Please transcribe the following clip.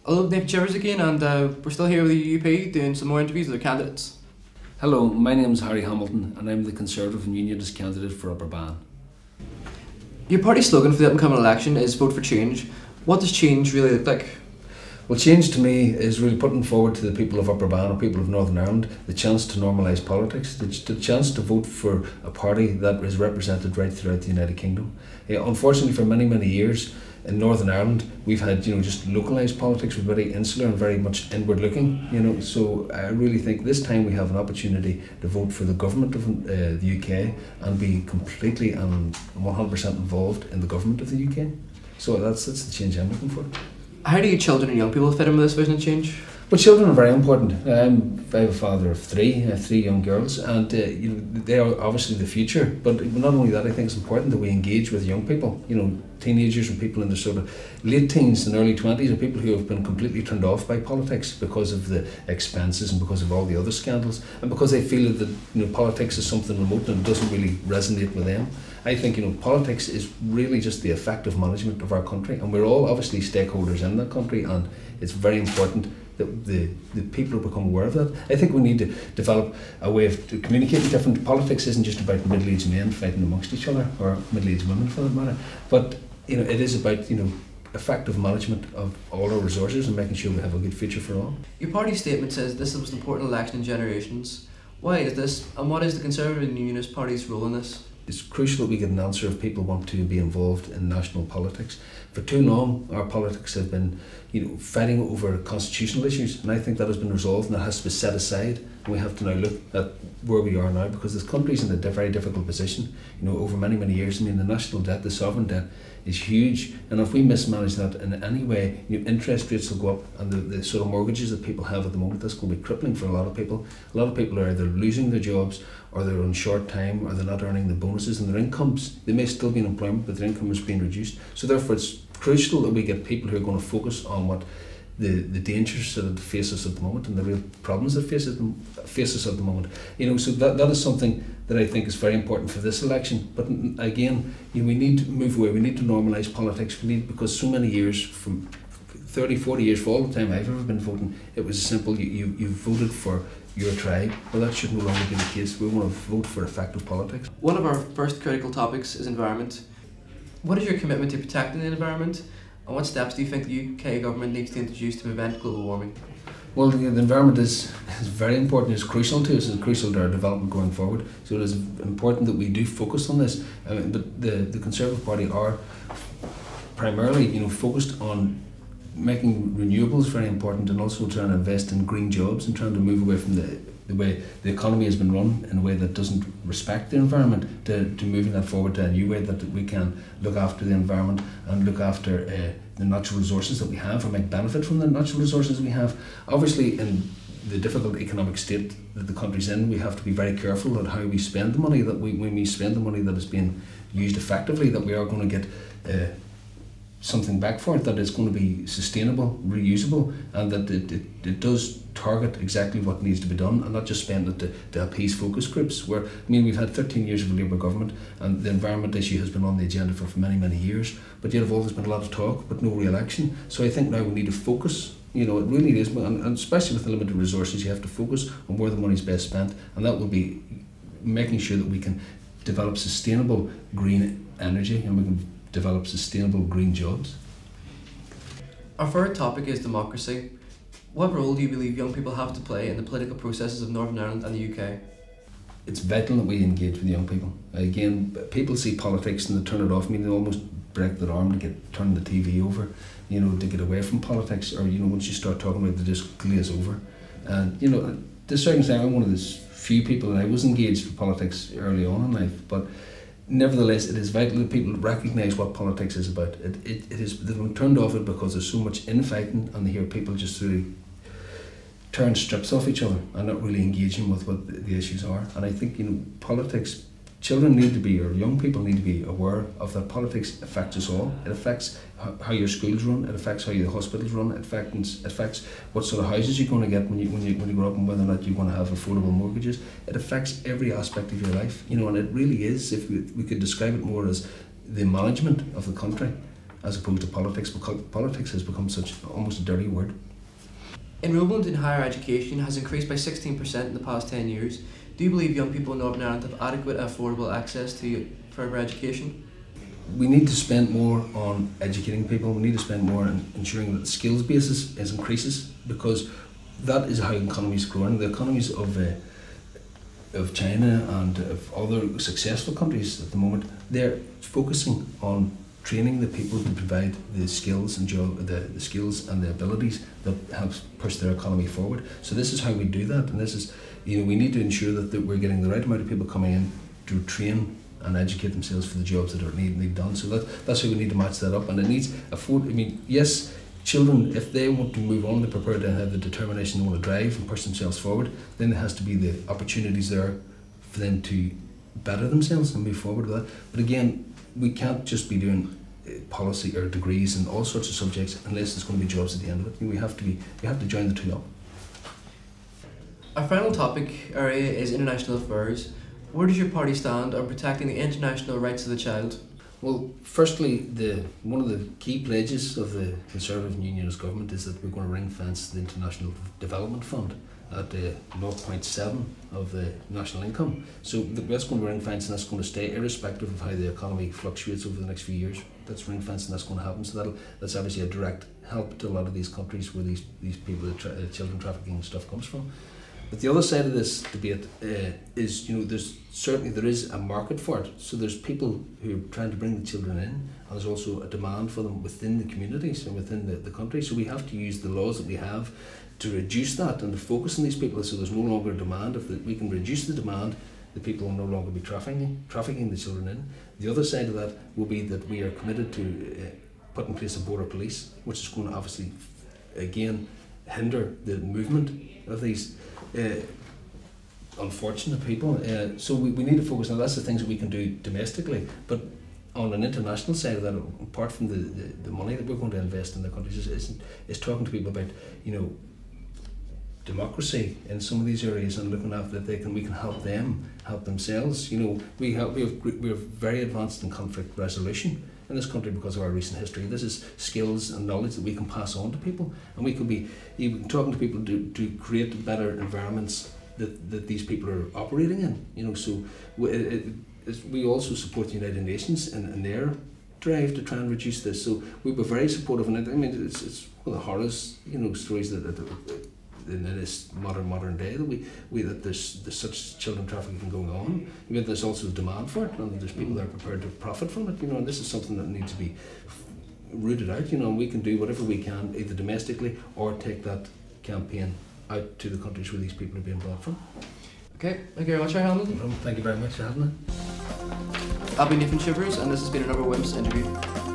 Hello, Nathan Chivers again, and we're still here with the UP doing some more interviews with the candidates. Hello, my name is Harry Hamilton and I'm the Conservative and Unionist candidate for Upper Bann. Your party slogan for the upcoming election is Vote for Change. What does change really look like? Well, change to me is really putting forward to the people of Upper Bann or people of Northern Ireland the chance to normalise politics, the chance to vote for a party that is represented right throughout the United Kingdom. Unfortunately, for many years in Northern Ireland, we've had just localised politics, we're very insular and very much inward looking. So I really think this time we have an opportunity to vote for the government of the UK and be completely and 100% involved in the government of the UK. So that's the change I'm looking for. How do your children and young people fit in with this vision of change? Well, children are very important. I have a father of three young girls, and they are obviously the future. But not only that, I think it's important that we engage with young people. Teenagers and people in their sort of late teens and early 20s are people who have been completely turned off by politics because of the expenses and because of all the other scandals, and because they feel that politics is something remote and it doesn't really resonate with them. I think politics is really just the effective management of our country, and we're all obviously stakeholders in that country, and it's very important that the people become aware of that. I think we need to develop a way of communicating different. Politics isn't just about middle-aged men fighting amongst each other, or middle-aged women for that matter, but it is about effective management of all our resources and making sure we have a good future for all. Your party statement says this was an important election in generations. Why is this, and what is the Conservative and Unionist Party's role in this? It's crucial that we get an answer if people want to be involved in national politics. For too long, our politics have been fighting over constitutional issues, and I think that has been resolved and that has to be set aside. And we have to now look at where we are now, because this country's in a very difficult position. Over many years, the national debt, the sovereign debt is huge, and if we mismanage that in any way, interest rates will go up, and the sort of mortgages that people have at the moment, that's going to be crippling for a lot of people. A lot of people are either losing their jobs, or they're on short time, or they're not earning the bonuses, and their incomes, they may still be in employment, but their income is being reduced. So therefore it's crucial that we get people who are going to focus on what the dangers that face us at the moment and the real problems that face us at the moment. So that is something that I think is very important for this election. But again, we need to move away, we need to normalise politics, because so many years, from 30, 40 years, for all the time I've ever been voting, it was simple, you voted for your tribe. Well, that should no longer be the case. We want to vote for effective politics. One of our first critical topics is environment. What is your commitment to protecting the environment, and what steps do you think the UK government needs to introduce to prevent global warming? Well, the environment is very important. It's crucial to us. It's crucial to our development going forward. So it is important that we do focus on this. But the Conservative Party are primarily, focused on making renewables very important, and also trying to invest in green jobs and trying to move away from the way the economy has been run in a way that doesn't respect the environment, to moving that forward to a new way that we can look after the environment and look after the natural resources that we have, or make benefit from the natural resources we have. Obviously, in the difficult economic state that the country's in, we have to be very careful at how we spend the money, that when we spend the money that is being used effectively, that we are going to get something back for it, that it's going to be sustainable, reusable, and that it does target exactly what needs to be done, and not just spend it to appease focus groups. We've had 13 years of a Labour government, and the environment issue has been on the agenda for many years, but yet have always been a lot of talk but no real action. So I think now we need to focus. It really is, and especially with the limited resources, you have to focus on where the money's best spent, and that will be making sure that we can develop sustainable green energy, and we can develop sustainable green jobs. Our third topic is democracy. What role do you believe young people have to play in the political processes of Northern Ireland and the UK? It's vital that we engage with young people. Again, people see politics and they turn it off. They almost break their arm to turn the TV over, to get away from politics, or once you start talking about it, they just glaze over. And to a certain extent, I'm one of those few people that I was engaged with politics early on in life, but nevertheless, it is vital that people recognise what politics is about. They've been turned off it because there's so much infighting, and they hear people just really turn strips off each other and not really engaging with what the issues are. And I think politics, children need to be, or young people need to be aware of that politics affects us all. It affects how your schools run, it affects how your hospitals run, it affects what sort of houses you're going to get when you grow up, and whether or not you're going to have affordable mortgages. It affects every aspect of your life, and it really is, if we could describe it more as the management of the country. as opposed to politics, because politics has become such almost a dirty word. Enrolment in higher education has increased by 16% in the past 10 years. Do you believe young people in Northern Ireland have adequate and affordable access to further education? We need to spend more on educating people. We need to spend more on ensuring that the skills basis increases, because that is how economies grow. And the economies of China and of other successful countries at the moment, they're focusing on training the people to provide the skills and the skills and the abilities that helps push their economy forward. So this is how we do that, and this is, we need to ensure that we're getting the right amount of people coming in to train and educate themselves for the jobs that are need done. So that's how we need to match that up, and it needs yes, children, if they want to move on, they're prepared to have the determination, they want to drive and push themselves forward, then there has to be the opportunities there for them to better themselves and move forward with that. But again, we can't just be doing policy or degrees and all sorts of subjects unless there's going to be jobs at the end of it. We have to join the two up. Our final topic area is international affairs. Where does your party stand on protecting the international rights of the child? Well, firstly, one of the key pledges of the Conservative and Unionist government is that we're going to ring fence the International Development Fund at 0.7 of the national income. So that's going to be ring fence, and that's going to stay irrespective of how the economy fluctuates over the next few years. That's ring fence, and that's going to happen. So that's obviously a direct help to a lot of these countries where these people, children trafficking and stuff comes from. But the other side of this debate is, there is a market for it. So there's people who are trying to bring the children in, and there's also a demand for them within the communities and within the country. So we have to use the laws that we have to reduce that and to focus on these people, so there's no longer demand. If we can reduce the demand, the people will no longer be trafficking the children in. The other side of that will be that we are committed to put in place a border police, which is going to obviously, again, hinder the movement of these unfortunate people. So we need to focus on that's the things that we can do domestically, but on an international side of that, apart from the money that we're going to invest in the countries, is talking to people about democracy in some of these areas and looking after that we can help them help themselves. We are very advanced in conflict resolution in this country because of our recent history. This is skills and knowledge that we can pass on to people, and we can be even talking to people to create better environments that these people are operating in. So we also support the United Nations in their drive to try and reduce this. So we were very supportive, and it's one of the horrors, stories that in this modern day that there's such children trafficking going on. There's also demand for it, and there's people that are prepared to profit from it. And this is something that needs to be rooted out. And we can do whatever we can, either domestically or take that campaign out to the countries where these people are being brought from. Okay, thank you very much, Hamilton. Thank you very much for having me. I've been Nathan Shivers, and this has been another WIMPS interview.